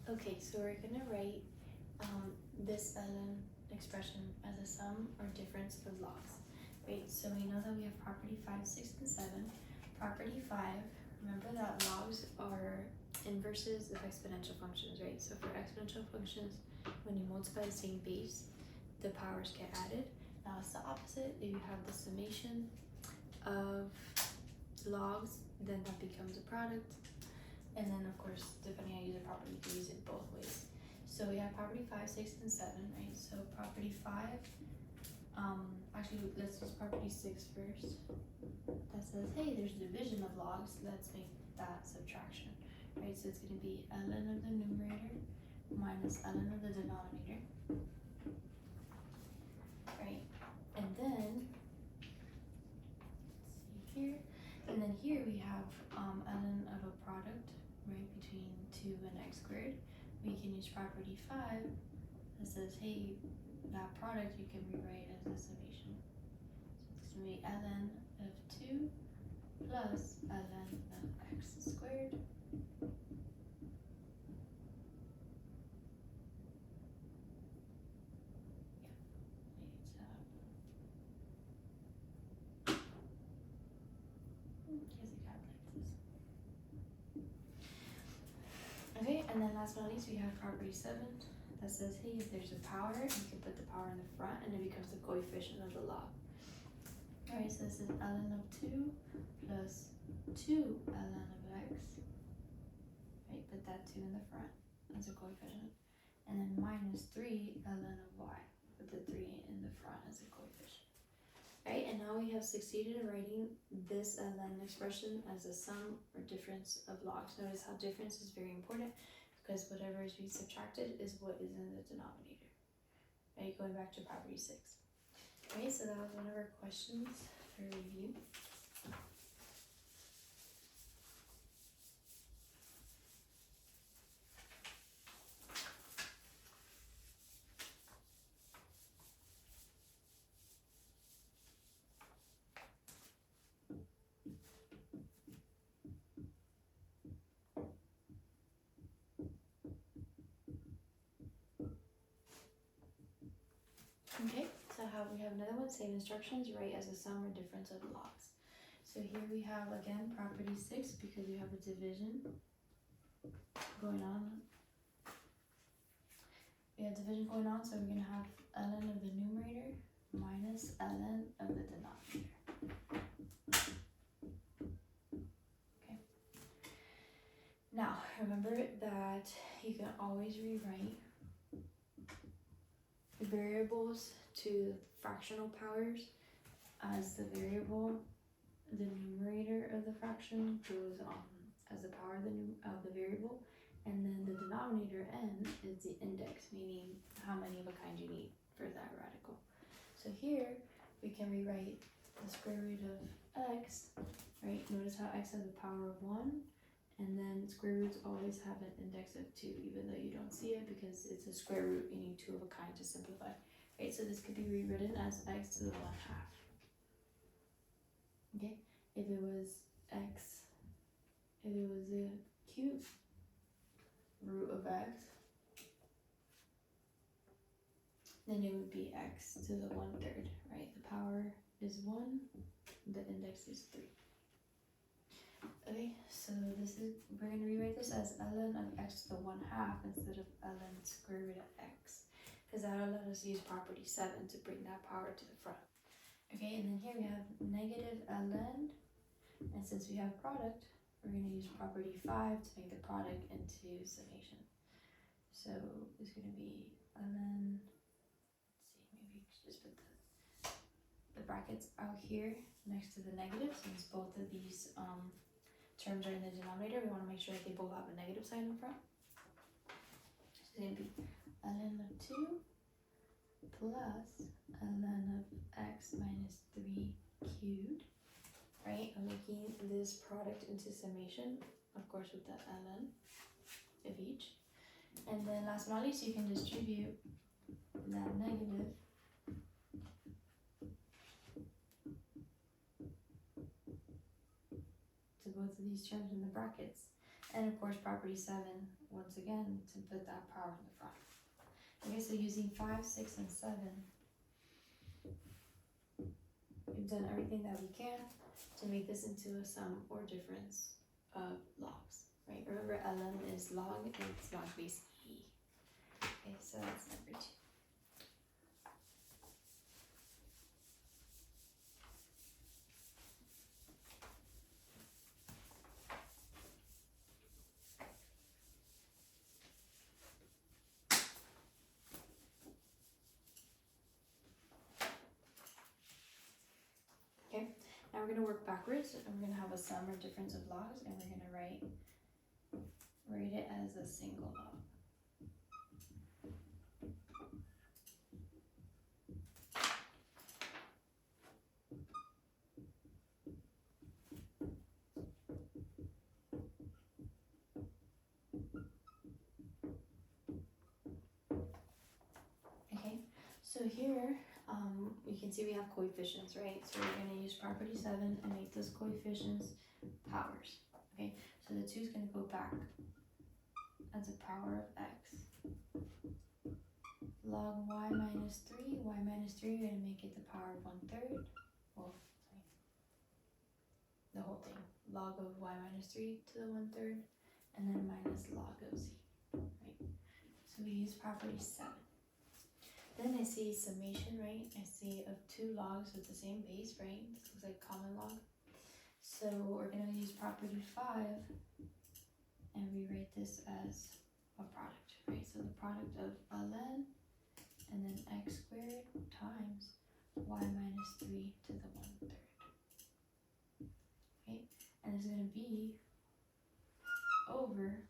Okay, so we're gonna write this ln expression as a sum or difference of logs, right? So we know that we have property 5, 6, and 7. Property 5, remember that logs are inverses of exponential functions, right? So for exponential functions, when you multiply the same base, the powers get added. Now it's the opposite. If you have the summation of logs, then that becomes a product. And then of course, depending on how you use the property, you can use it both ways. So we have property 5, 6, and 7, right? So property 5, actually let's use property 6 first. That says, hey, there's division of logs, let's make that subtraction, right? So it's gonna be ln of the numerator minus ln of the denominator, right? And then, let's see here, and then here we have ln of a product, right, between 2 and x squared. We can use property 5 that says, hey, that product you can rewrite as a summation. So it's going to be ln of 2 plus ln of x squared. Okay, and then last but not least, we have property 7 that says, hey, if there's a power, you can put the power in the front and it becomes the coefficient of the log. Alright, so this is ln of 2 plus 2 ln of x, right, put that 2 in the front as a coefficient, and then minus 3 ln of y, put the 3 in the front as a coefficient. Right, and now we have succeeded in writing this ln expression as a sum or difference of logs. Notice how difference is very important because whatever is being subtracted is what is in the denominator. Right, going back to property 6. Okay, so that was one of our questions for review. Okay, so we have another one, same instructions, write as a sum or difference of logs. So here we have again property 6 because we have a division going on. We have division going on, so we're going to have ln of the numerator minus ln of the denominator. Okay. Now, remember that you can always rewrite variables to fractional powers as the variable, the numerator of the fraction goes as the power of the variable, and then the denominator n is the index, meaning how many of a kind you need for that radical. So here we can rewrite the square root of x, right? Notice how x has a power of 1, and then square roots always have an index of 2, even though you don't see it because it's a square root, you need 2 of a kind to simplify. Right, so this could be rewritten as x to the 1/2. Okay, if it was the cube root of x, then it would be x to the 1/3, right? The power is 1, the index is 3. Okay, so we're going to rewrite this as ln of x to the 1/2 instead of ln square root of x, because that'll let us use property 7 to bring that power to the front. Okay, and then here we have negative ln, and since we have product, we're going to use property 5 to make the product into summation. So it's going to be ln, let's see, maybe we should just put the brackets out here next to the negative, since both of these terms are in the denominator. We want to make sure that they both have a negative sign in front. So it's going to be ln of 2 plus ln of x minus 3 cubed, right? I'm making this product into summation, of course, with the ln of each. And then last but not least, you can distribute that negative to both of these terms in the brackets. And of course property 7, once again, to put that power in the front. Okay, so using 5, 6, and 7, we've done everything that we can to make this into a sum or difference of logs, right? Remember, ln is log, and it's log base e. Okay, so that's number 2. Okay, now we're going to work backwards, and we're going to have a sum or difference of logs, and we're going to write it as a single log. Okay, so here we can see we have coefficients, right? So we're going to use property 7 and make those coefficients powers. Okay, so the 2 is going to go back as a power of x. Log y minus 3, y minus 3, we're going to make it the power of 1/3. Well, sorry, the whole thing. Log of y minus 3 to the 1/3, and then minus log of z, right? So we use property 7. Then I see summation, right? I see of 2 logs with the same base, right? This looks like common log. So we're going to use property 5 and rewrite this as a product, right? So the product of ln and then x squared times y minus 3 to the 1/3. Okay, and it's going to be over,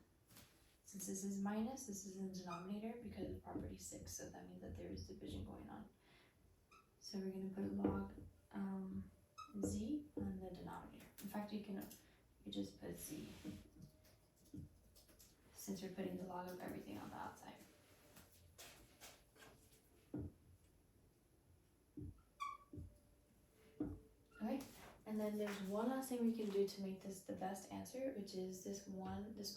since this is minus, this is in the denominator because of property 6, so that means that there is division going on. So we're going to put log z on the denominator. In fact, you just put z, since we're putting the log of everything on the outside. Okay, and then there's one last thing we can do to make this the best answer, which is this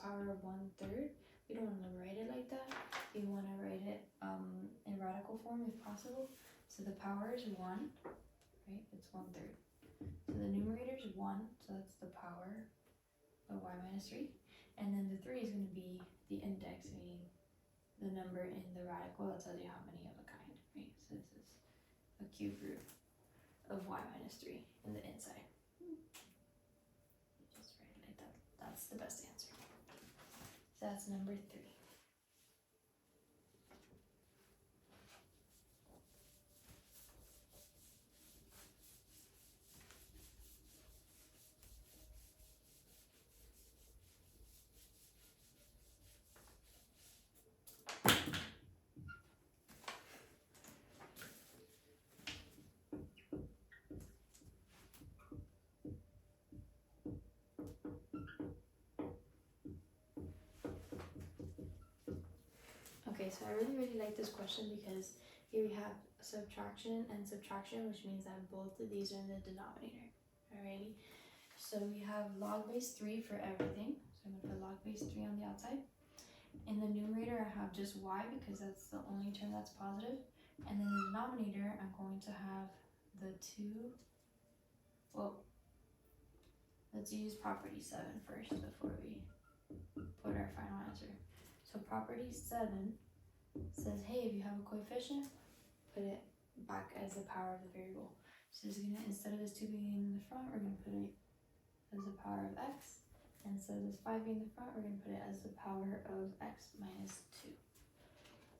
power of 1/3. We don't want to write it like that. We want to write it in radical form if possible. So the power is 1, right? It's 1/3. So the numerator is 1, so that's the power of y minus 3. And then the 3 is going to be the index, meaning the number in the radical that tells you how many of a kind, right? So this is a cube root of y minus 3 in the inside. Just write it like that. That's the best answer. So that's number 3. Okay, so I really like this question because here we have subtraction and subtraction, which means that both of these are in the denominator. Alrighty, so we have log base 3 for everything. So I'm going to put log base 3 on the outside. In the numerator, I have just y because that's the only term that's positive. And then in the denominator, I'm going to have the 2. Well, let's use property 7 first before we put our final answer. So property 7 says, hey, if you have a coefficient, put it back as the power of the variable. So this is gonna, instead of this 2 being in the front, we're gonna put it as the power of x. And instead of this 5 being in the front, we're gonna put it as the power of x minus 2.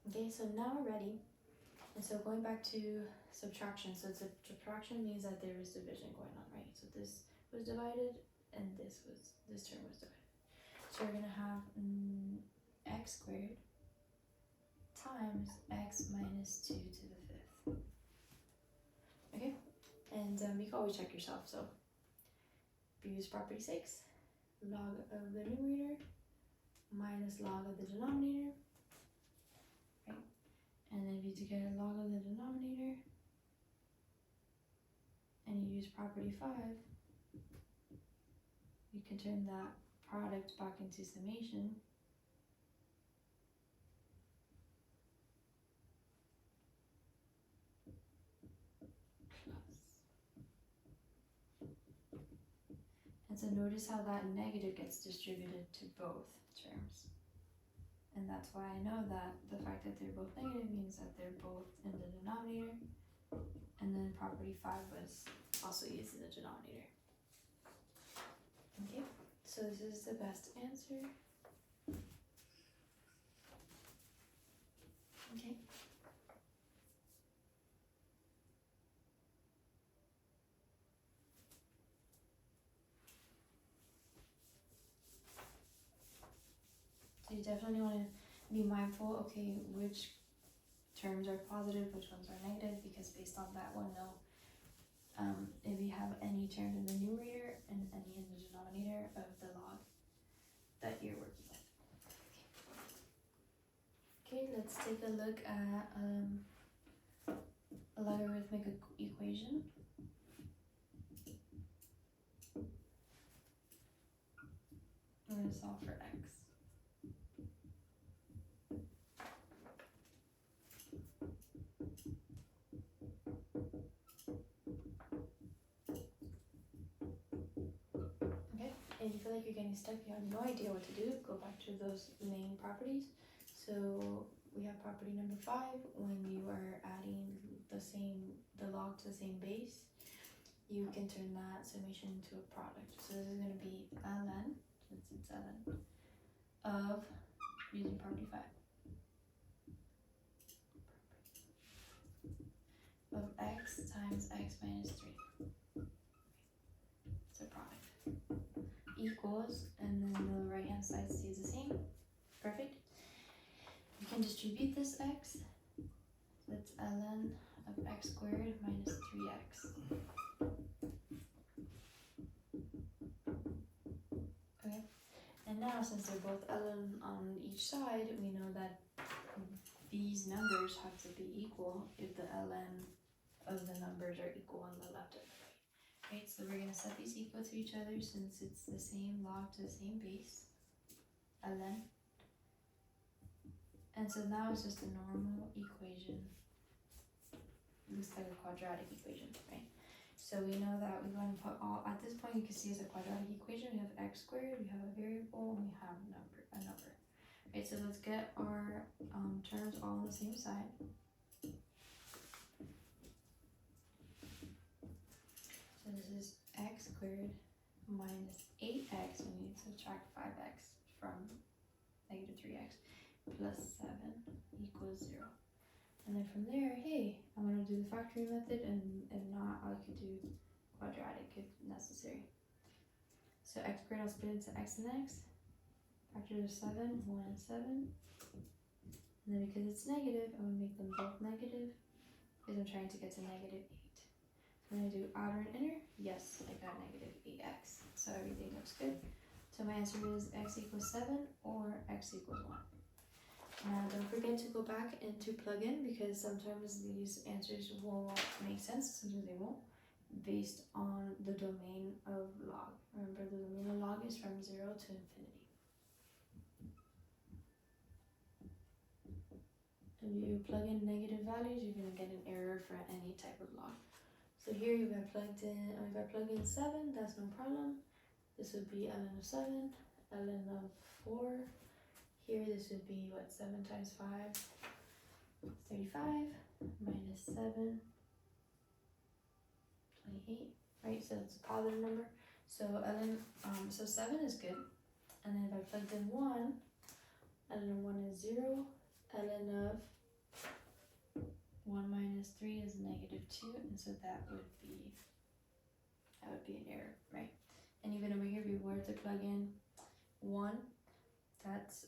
Okay, so now we're ready. And so going back to subtraction, so subtraction means that there is division going on, right? So this was divided and this term was divided. So we're gonna have x squared times x minus 2 to the 5th. Okay, and you can always check yourself. So if you use property 6, log of the numerator minus log of the denominator, right? And then if you get a log of the denominator and you use property 5, you can turn that product back into summation. And so notice how that negative gets distributed to both terms. And that's why I know that the fact that they're both negative means that they're both in the denominator. And then property 5 was also used in the denominator. Okay, so this is the best answer. Okay. So you definitely want to be mindful, okay, which terms are positive, which ones are negative, because based on that one, know if you have any terms in the numerator and any in the denominator of the log that you're working with. Okay, let's take a look at a logarithmic equation. We're going to solve for x. And you feel like you're getting stuck, you have no idea what to do, go back to those main properties. So we have property number 5, when you are adding the log to the same base, you can turn that summation into a product. So this is going to be ln, since it's ln, of, using property 5, of x times x minus 3. It's a product. Equals, and then the right hand side stays the same. Perfect. You can distribute this x. That's ln of x squared minus 3x. Okay. And now, since they're both ln on each side, we know that these numbers have to be equal if the ln of the numbers are equal on the left and the right. Right, so we're going to set these equal to each other since it's the same log to the same base, ln. And so now it's just a normal equation. It looks like a quadratic equation, right? So we know that we want to put all, at this point you can see it's a quadratic equation. We have x squared, we have a variable, and we have a number. Right, so let's get our terms all on the same side. So this is x squared minus 8x, we need to subtract 5x from negative 3x, plus 7 equals 0. And then from there, hey, I'm going to do the factoring method, and if not, I could do quadratic if necessary. So x squared, I'll split into x and x. Factors of 7, 1 and 7. And then because it's negative, I'm going to make them both negative, because I'm trying to get to negative 8. I'm going to do outer and inner. Yes, I got negative 8x. So everything looks good. So my answer is x equals 7 or x equals 1. Now don't forget to go back and to plug in, because sometimes these answers will make sense, sometimes they won't, based on the domain of log. Remember, the domain of log is from 0 to infinity. If you plug in negative values, you're going to get an error for any type of log. So here if I plug in 7, that's no problem. This would be ln of 7, ln of 4. Here this would be what, 7 times 5, 35, minus 7, 28, right? So it's a positive number. So ln, so 7 is good. And then if I plugged in 1, ln of 1 is 0, ln of 1 minus 3 is negative 2, and so that would be an error, right? And even over here, if we were to plug in 1, that's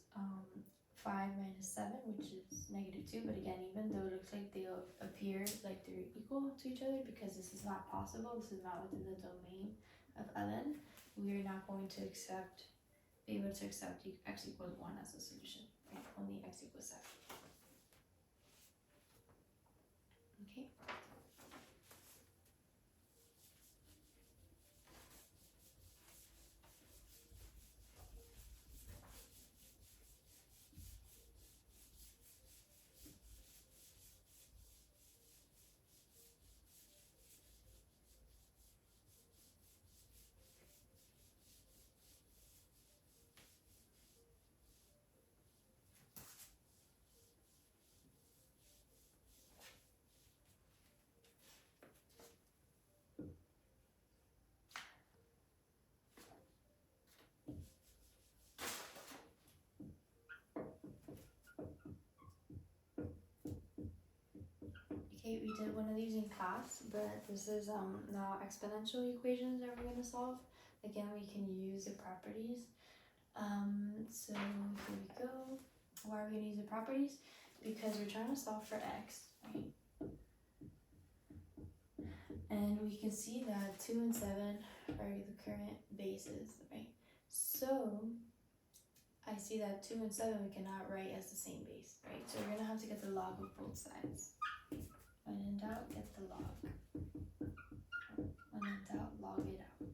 5 minus 7, which is negative 2, but again, even though it looks like they'll appear like they're equal to each other, because this is not possible, this is not within the domain of ln, we are not going to be able to accept x equals 1 as a solution, right? Only x equals 7. Okay. Okay, we did one of these in class, but this is now exponential equations that we're going to solve. Again, we can use the properties. So here we go. Why are we going to use the properties? Because we're trying to solve for x, right? And we can see that 2 and 7 are the current bases, right? So I see that 2 and 7 we cannot write as the same base, right? So we're going to have to get the log of both sides. When in doubt, get the log. When in doubt, log it out.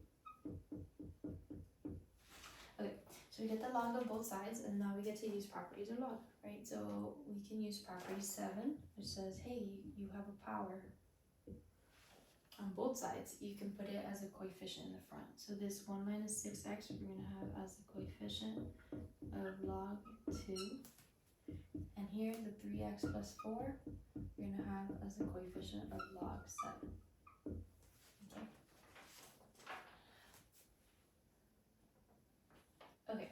Okay, so we get the log of both sides, and now we get to use properties of log, right? So we can use property 7, which says, hey, you have a power on both sides. You can put it as a coefficient in the front. So this 1 minus 6x we're going to have as the coefficient of log 2. And here the 3x plus 4 we're going to have as the coefficient of log 7. Okay. Okay,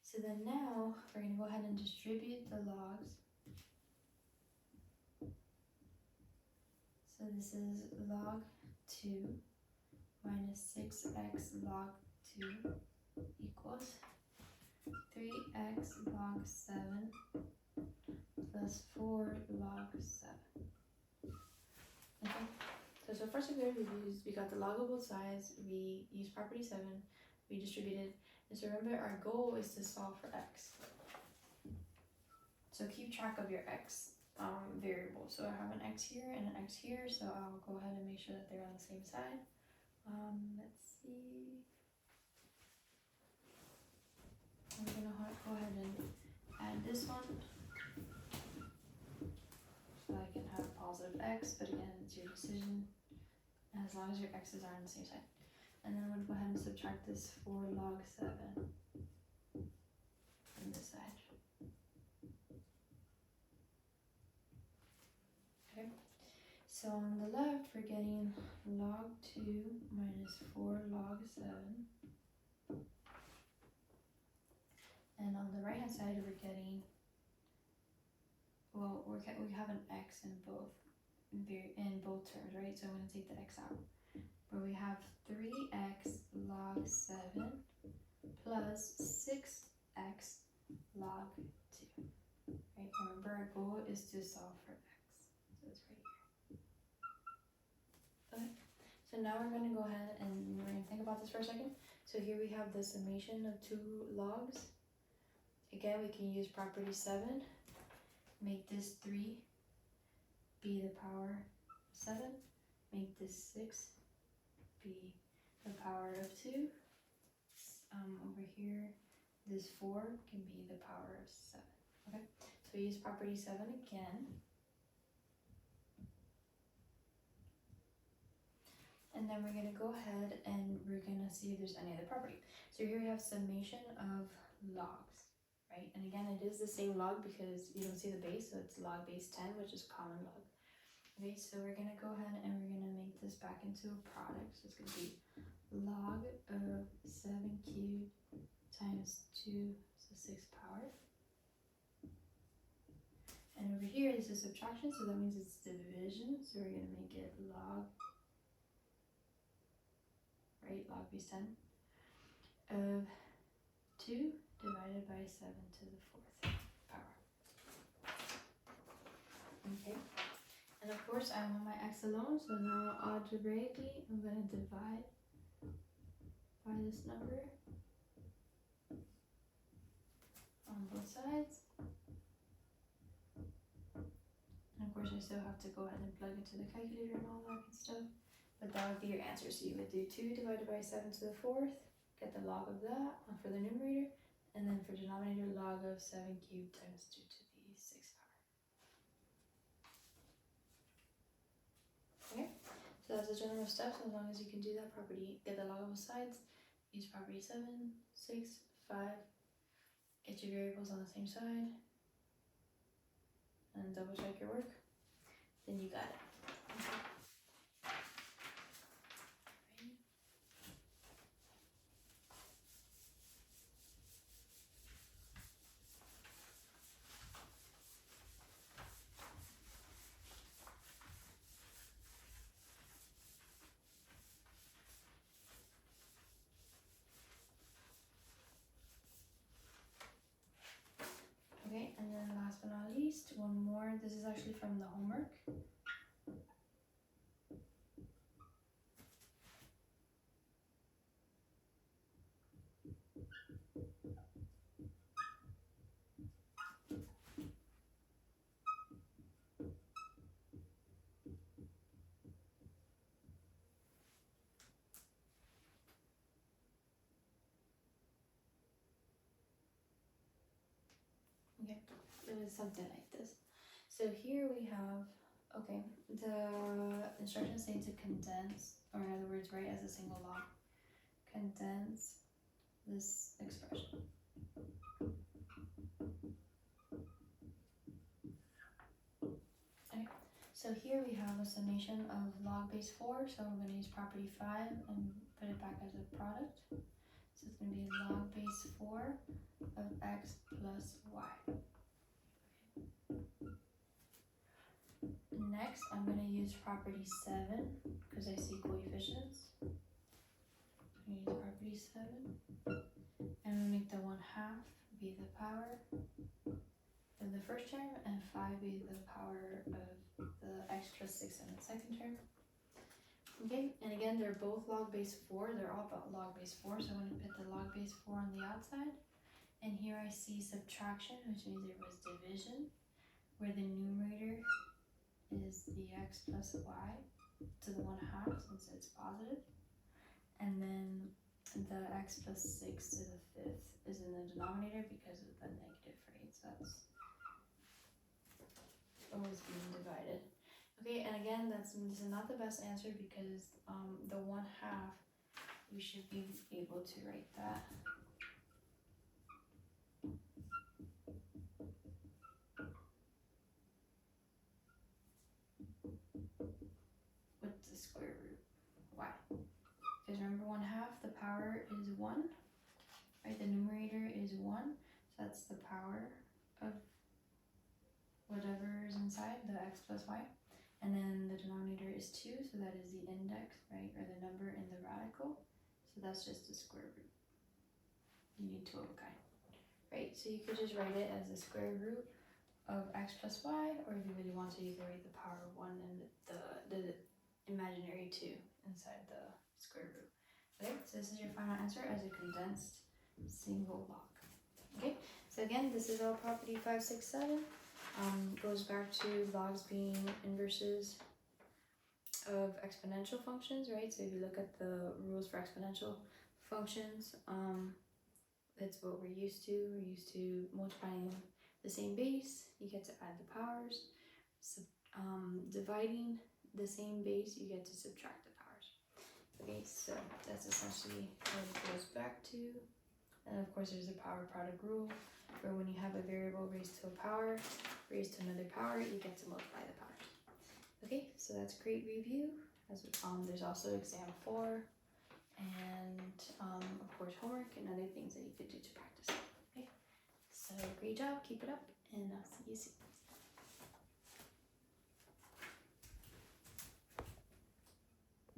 so then now we're going to go ahead and distribute the logs. So this is log 2 minus 6x log 2 equals 3x log 7 plus 4 log 7. Okay, so first we got the log of both sides, we used property 7, we distributed, and so remember our goal is to solve for x. So keep track of your x variable. So I have an x here and an x here, so I'll go ahead and make sure that they're on the same side. Let's see. I'm gonna go ahead and add this one so I can have positive x, but again, it's your decision as long as your x's are on the same side. And then I'm gonna go ahead and subtract this 4 log 7 from this side. Okay, so on the left we're getting log 2 minus 4 log 7. And on the right hand side we're getting, well, we have an x in both terms, right? So I'm going to take the x out. Where we have 3x log 7 plus 6x log 2. Right? Remember our goal is to solve for x. So it's right here. Okay. So now we're going to go ahead and we're going to think about this for a second. So here we have the summation of 2 logs. Again, we can use property 7. Make this 3 be the power 7. Make this 6 be the power of 2. Over here, this 4 can be the power of 7. Okay, so we use property 7 again. And then we're going to go ahead and we're going to see if there's any other property. So here we have summation of logs, right? And again, it is the same log because you don't see the base, so it's log base 10, which is common log. Okay, so we're going to go ahead and we're going to make this back into a product. So it's going to be log of 7 cubed times 2 to the 6th power. And over here, this is subtraction, so that means it's division. So we're going to make it log, right, log base 10 of 2 divided by 7 to the 4th power. Okay. And of course, I want my x alone, so now algebraically, I'm going to divide by this number on both sides. And of course, I still have to go ahead and plug into the calculator and all that good stuff. But that would be your answer. So you would do 2 divided by 7 to the 4th, get the log of that for the numerator, and then for denominator, log of 7 cubed times 2 to the 6th power. Okay, so that's the general steps. As long as you can do that property, get the log of both sides, use property 7, 6, 5, get your variables on the same side, and double check your work, then you got it. Okay. last but not least, one more. This is actually from the homework. Okay, it was something like this. So here we have, okay, the instructions say to condense, or in other words, write as a single log. Condense this expression. Okay, so here we have a summation of log base 4, so I'm going to use property 5 and put it back as a product. So it's going to be log base 4 of x plus y. Next, I'm going to use property 7 because I see coefficients. I'm going to use property 7. And I'm going to make the 1/2 be the power of the first term and 5 be the power of the x plus 6 in the second term. Okay, and again, they're both log base 4. They're all about log base 4, so I'm going to put the log base 4 on the outside. And here I see subtraction, which means there was division, where the numerator is the x plus y to the 1/2 since it's positive. And then the x plus 6 to the 5th is in the denominator because of the negative, right? So that's always being divided. Okay, and again, this is not the best answer because the 1/2, we should be able to write that. With the square root. Why? Because remember 1/2, the power is 1, right? The numerator is 1, so that's the power of whatever is inside, the x plus y. And then the denominator is 2, so that is the index, right? Or the number in the radical. So that's just the square root. You need 2 of a kind, right? So you could just write it as the square root of x plus y, or if you really want to, you can write the power of 1 and the imaginary 2 inside the square root. Okay, so this is your final answer as a condensed single log. Okay, so again, this is all property 5, 6, 7. Goes back to logs being inverses of exponential functions, right? So if you look at the rules for exponential functions, it's what we're used to. We're used to multiplying the same base, you get to add the powers. So, dividing the same base, you get to subtract the powers. Okay, so that's essentially what it goes back to. And of course, there's a power product rule, where when you have a variable raised to a power, raised to another power, you get to multiply the powers. Okay, so that's great review. There's also exam 4, and of course homework and other things that you could do to practice. Okay, so great job, keep it up, and I'll see you soon.